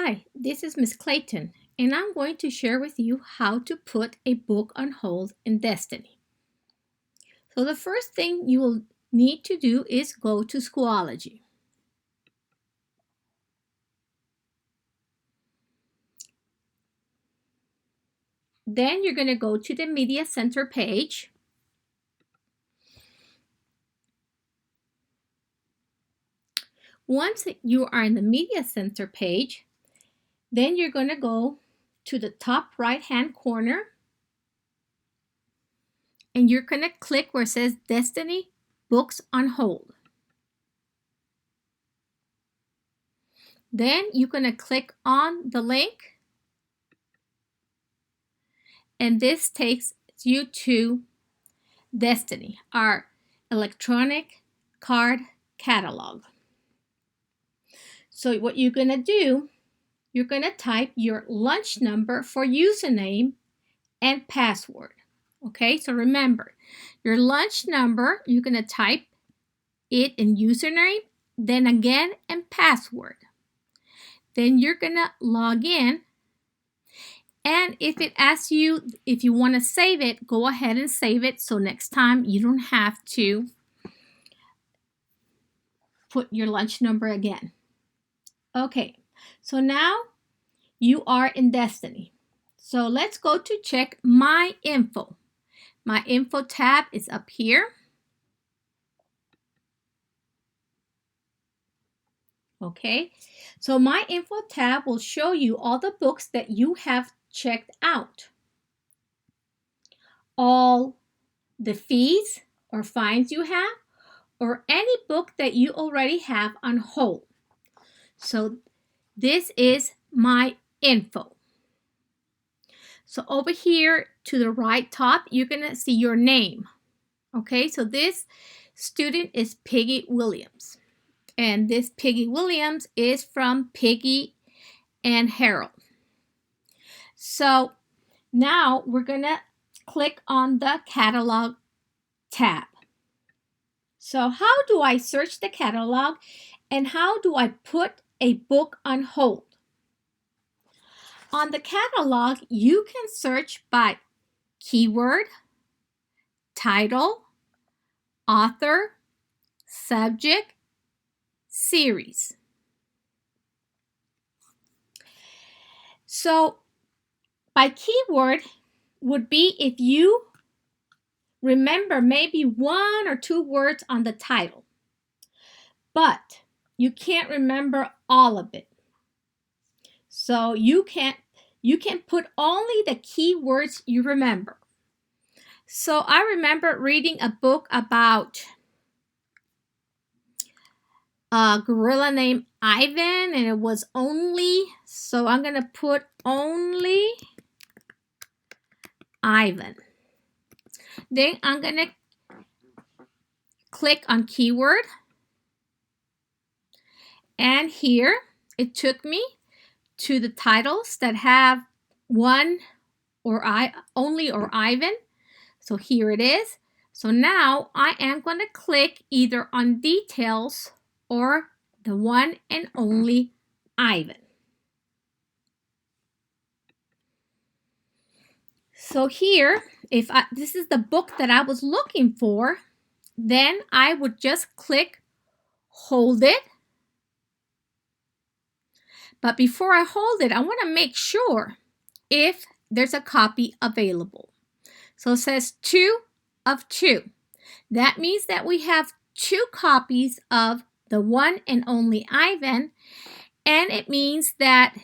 Hi, this is Miss Clayton, and I'm going to share with you how to put a book on hold in Destiny. So the first thing you will need to do is go to Schoology. Then you're going to go to the Media Center page. Once you are in the Media Center page, then you're going to go to the top right-hand corner and you're going to click where it says Destiny Books on Hold. Then you're going to click on the link and this takes you to Destiny, our electronic card catalog. So what you're going to do, you're going to type your lunch number for username and password. Okay, so remember, your lunch number, you're going to type it in username, then again in password. Then you're going to log in. And if it asks you if you want to save it, go ahead and save it so next time you don't have to put your lunch number again. Okay, so now you are in Destiny. So let's go to check My Info. My Info tab is up here. Okay, so My Info tab will show you all the books that you have checked out. All the fees or fines you have, or any book that you already have on hold. So this is My Info. So over here to the right top, you're going to see your name. Okay, so this student is Piggy Williams. And this Piggy Williams is from Piggy and Harold. So now we're going to click on the catalog tab. So how do I search the catalog and how do I put a book on hold? On the catalog, you can search by keyword, title, author, subject, series. So by keyword would be if you remember maybe one or two words on the title, but you can't remember all of it. So you can put only the keywords you remember. So I remember reading a book about a gorilla named Ivan, and it was only, so I'm going to put only Ivan. Then I'm going to click on keyword. And here it took me to the titles that have one or only or Ivan. So here it is. So now I am going to click either on details or the one and only Ivan. So here, if this is the book that I was looking for, then I would just click hold it. But before I hold it, I want to make sure if there's a copy available. So it says 2 of 2. That means that we have 2 copies of the one and only Ivan, and it means that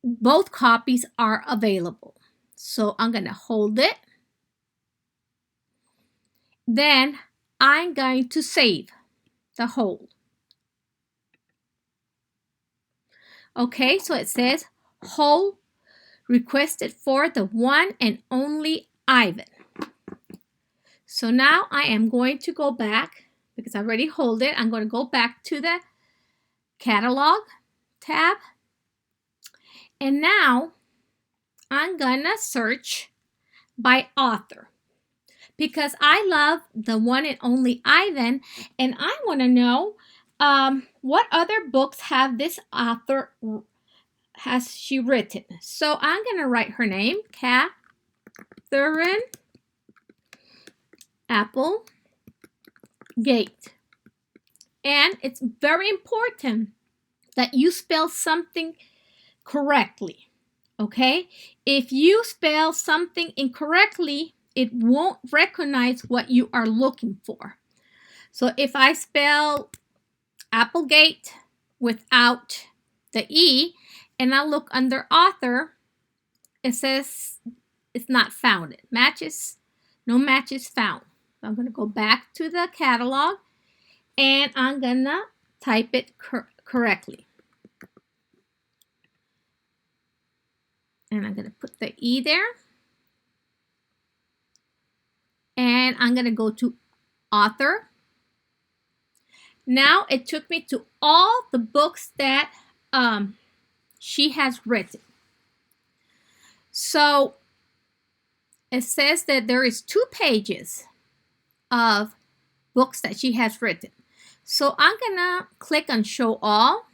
both copies are available. So I'm going to hold it. Then I'm going to save the hold. Okay, so it says hold requested for the one and only Ivan. So now I am going to go back because I already hold it. I'm going to go back to the catalog tab. And now I'm going to search by author because I love the one and only Ivan, and I want to know what other books have this author has she written? So I'm going to write her name, Catherine Applegate. And it's very important that you spell something correctly, okay? If you spell something incorrectly, it won't recognize what you are looking for. So if I spell Applegate without the E and I look under author, it says it's not found. No matches found. So I'm going to go back to the catalog and I'm going to type it correctly. And I'm going to put the E there. And I'm going to go to author. Now it took me to all the books that she has written. So it says that there is 2 pages of books that she has written. So I'm going to click on show all.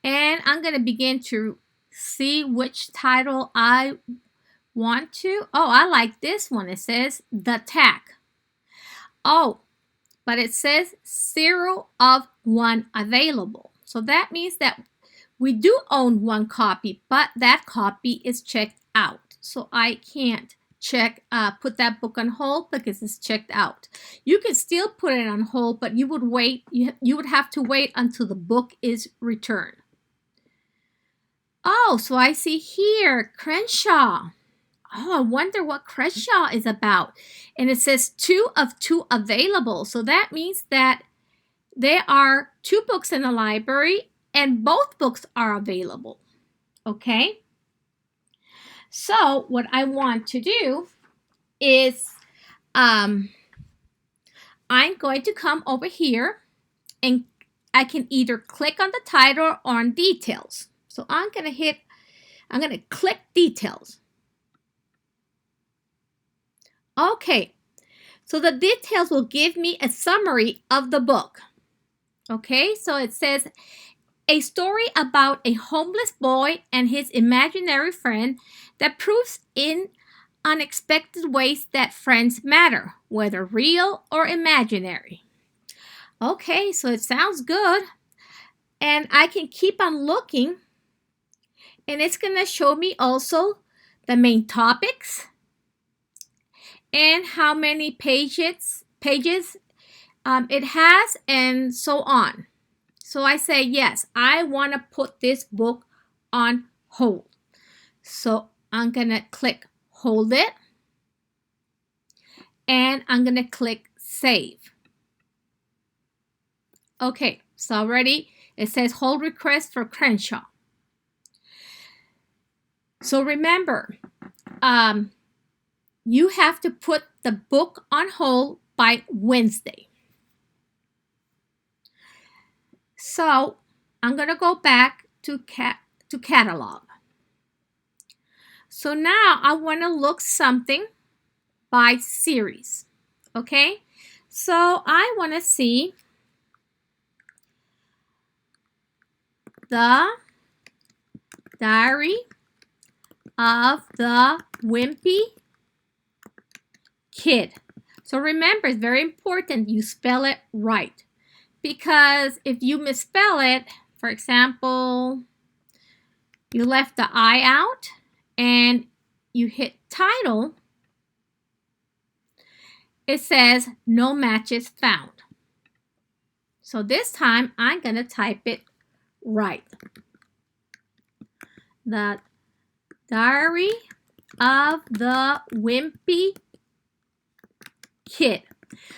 And I'm going to begin to see which title I want to. Oh, I like this one. It says The Tack. Oh, but it says 0 of 1 available. So that means that we do own 1 copy, but that copy is checked out. So I can't put that book on hold because it's checked out. You can still put it on hold, but you would wait. You would have to wait until the book is returned. Oh, so I see here, Crenshaw. Oh, I wonder what Crenshaw is about. And it says 2 of 2 available. So that means that there are 2 books in the library and both books are available. Okay? So what I want to do is I'm going to come over here and I can either click on the title or on details. So I'm going to click details. Okay, so the details will give me a summary of the book. Okay, so it says a story about a homeless boy and his imaginary friend that proves in unexpected ways that friends matter, whether real or imaginary. Okay, so it sounds good. And I can keep on looking. And it's going to show me also the main topics and how many pages it has and so on. So I say, yes, I want to put this book on hold. So I'm going to click hold it. And I'm going to click save. Okay, so already it says hold request for Crenshaw. So remember, you have to put the book on hold by Wednesday. So I'm going to go back to catalog. So now I want to look something by series. Okay, so I want to see The Diary of the Wimpy Kid. So remember, it's very important you spell it right. Because if you misspell it, for example, you left the I out and you hit title, it says no matches found. So this time I'm going to type it right. The Diary of the Wimpy Kid.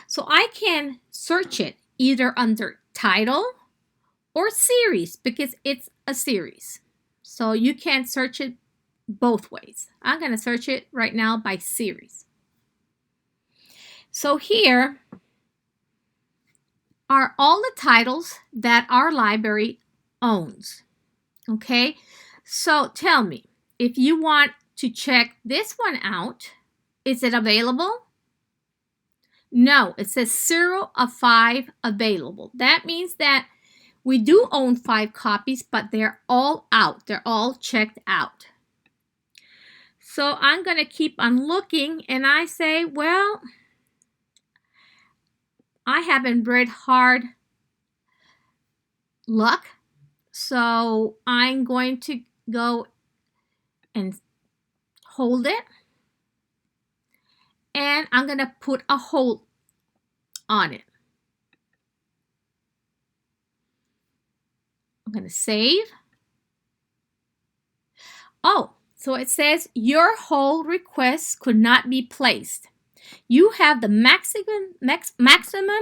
So I can search it either under title or series because it's a series. So you can search it both ways. I'm going to search it right now by series. So here are all the titles that our library owns. Okay, so tell me, if you want to check this one out, is it available? No, it says 0 of 5 available. That means that We do own 5 copies, but they're all out. They're all checked out. So I'm going to keep on looking, and I say, well, I haven't read Hard Luck, so I'm going to go and hold it, and I'm going to put a hold on it. I'm going to save. Oh, so it says your hold request could not be placed. You have the maximum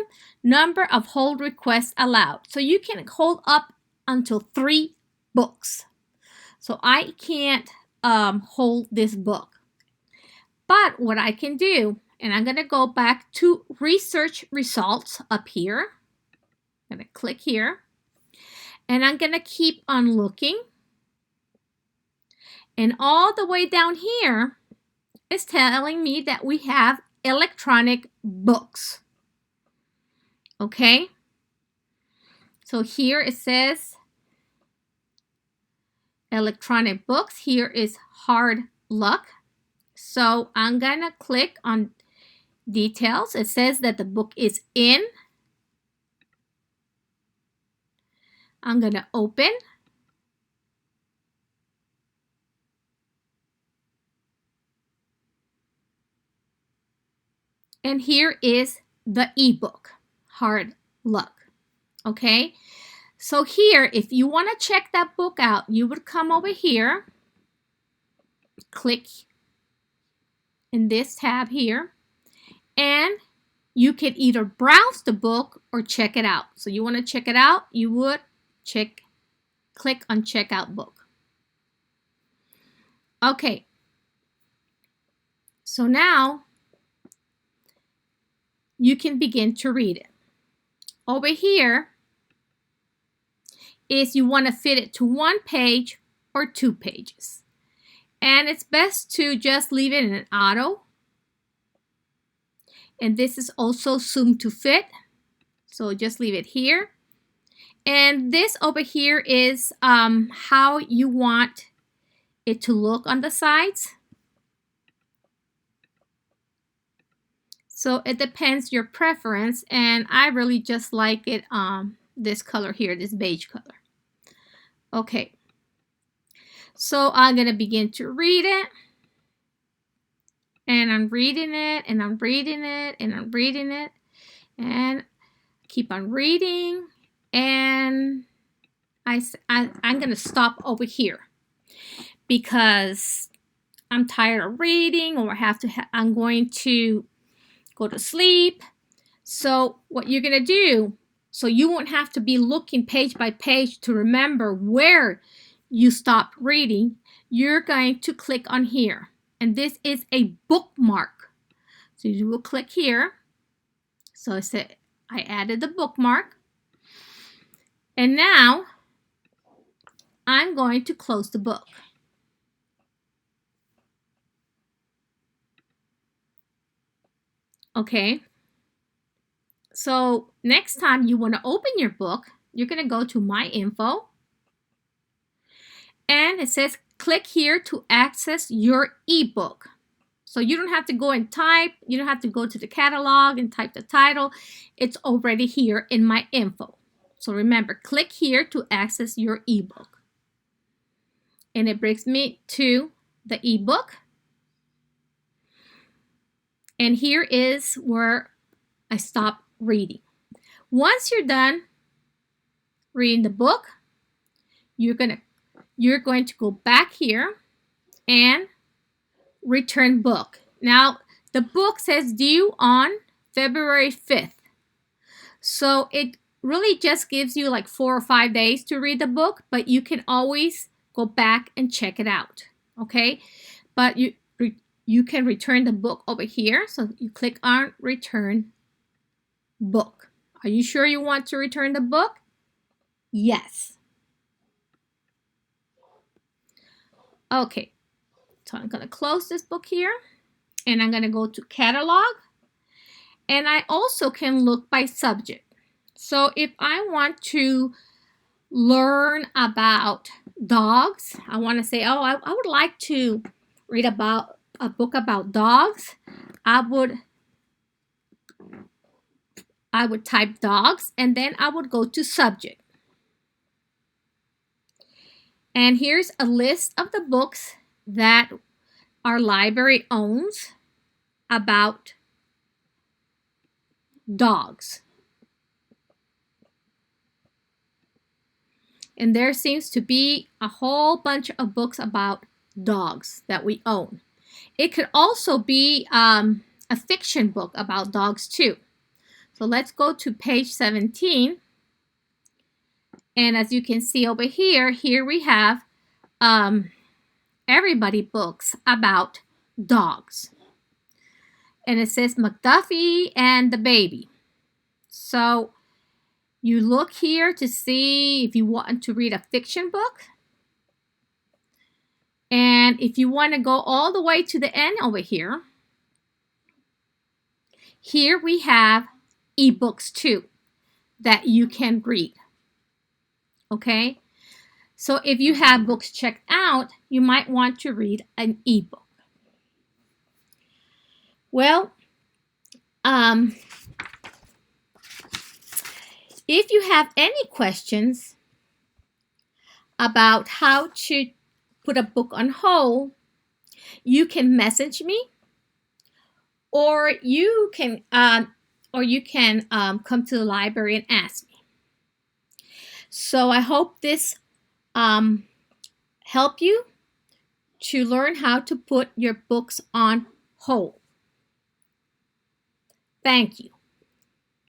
number of hold requests allowed. So you can hold up until 3 books. So I can't hold this book. But what I can do, and I'm going to go back to research results up here. I'm going to click here. And I'm going to keep on looking. And all the way down here is telling me that we have electronic books. Okay? So here it says electronic books. Here is Hard Luck. So I'm going to click on details. It says that the book is in. I'm going to open. And here is the ebook, Hard Luck. Okay? So here, if you want to check that book out, you would come over here, click in this tab here, and you can either browse the book or check it out. So you want to check it out, you would click on check out book. Okay. So now you can begin to read it. Over here is you want to fit it to 1 page or 2 pages. And it's best to just leave it in an auto. And this is also zoom to fit. So just leave it here. And this over here is how you want it to look on the sides. So it depends your preference, and I really just like it this color here, this beige color. Okay, so I'm gonna begin to read it, and I'm reading it, and I'm reading it, and I'm reading it, and keep on reading, and I'm gonna stop over here because I'm tired of reading, or I'm going to go to sleep. So what you're going to do, so you won't have to be looking page by page to remember where you stopped reading, you're going to click on here. And this is a bookmark. So you will click here. So I added the bookmark. And now I'm going to close the book. Okay, so next time you want to open your book, you're going to go to My Info, and it says click here to access your ebook. So you don't have to go and type, you don't have to go to the catalog and type the title. It's already here in My Info. So remember, click here to access your ebook. And it brings me to the ebook. And here is where I stop reading. Once you're done reading the book, you're going to go back here and return book. Now, the book says due on February 5th. So it really just gives you like 4 or 5 days to read the book, but you can always go back and check it out. Okay? But you can return the book over here. So you click on return book. Are you sure you want to return the book? Yes. Okay, so I'm going to close this book here, and I'm going to go to catalog, and I also can look by subject. So if I want to learn about dogs, I want to say, oh, I would like to read about a book about dogs, I would type dogs and then I would go to subject. And here's a list of the books that our library owns about dogs. And there seems to be a whole bunch of books about dogs that we own. It could also be a fiction book about dogs too. So let's go to page 17. And as you can see over here we have everybody books about dogs. And it says McDuffie and the Baby. So you look here to see if you want to read a fiction book. And if you want to go all the way to the end over here we have ebooks too that you can read. Okay? So if you have books checked out, you might want to read an ebook. Well, if you have any questions about how to put a book on hold, you can message me, or you can come to the library and ask me. So I hope this help you to learn how to put your books on hold. Thank you.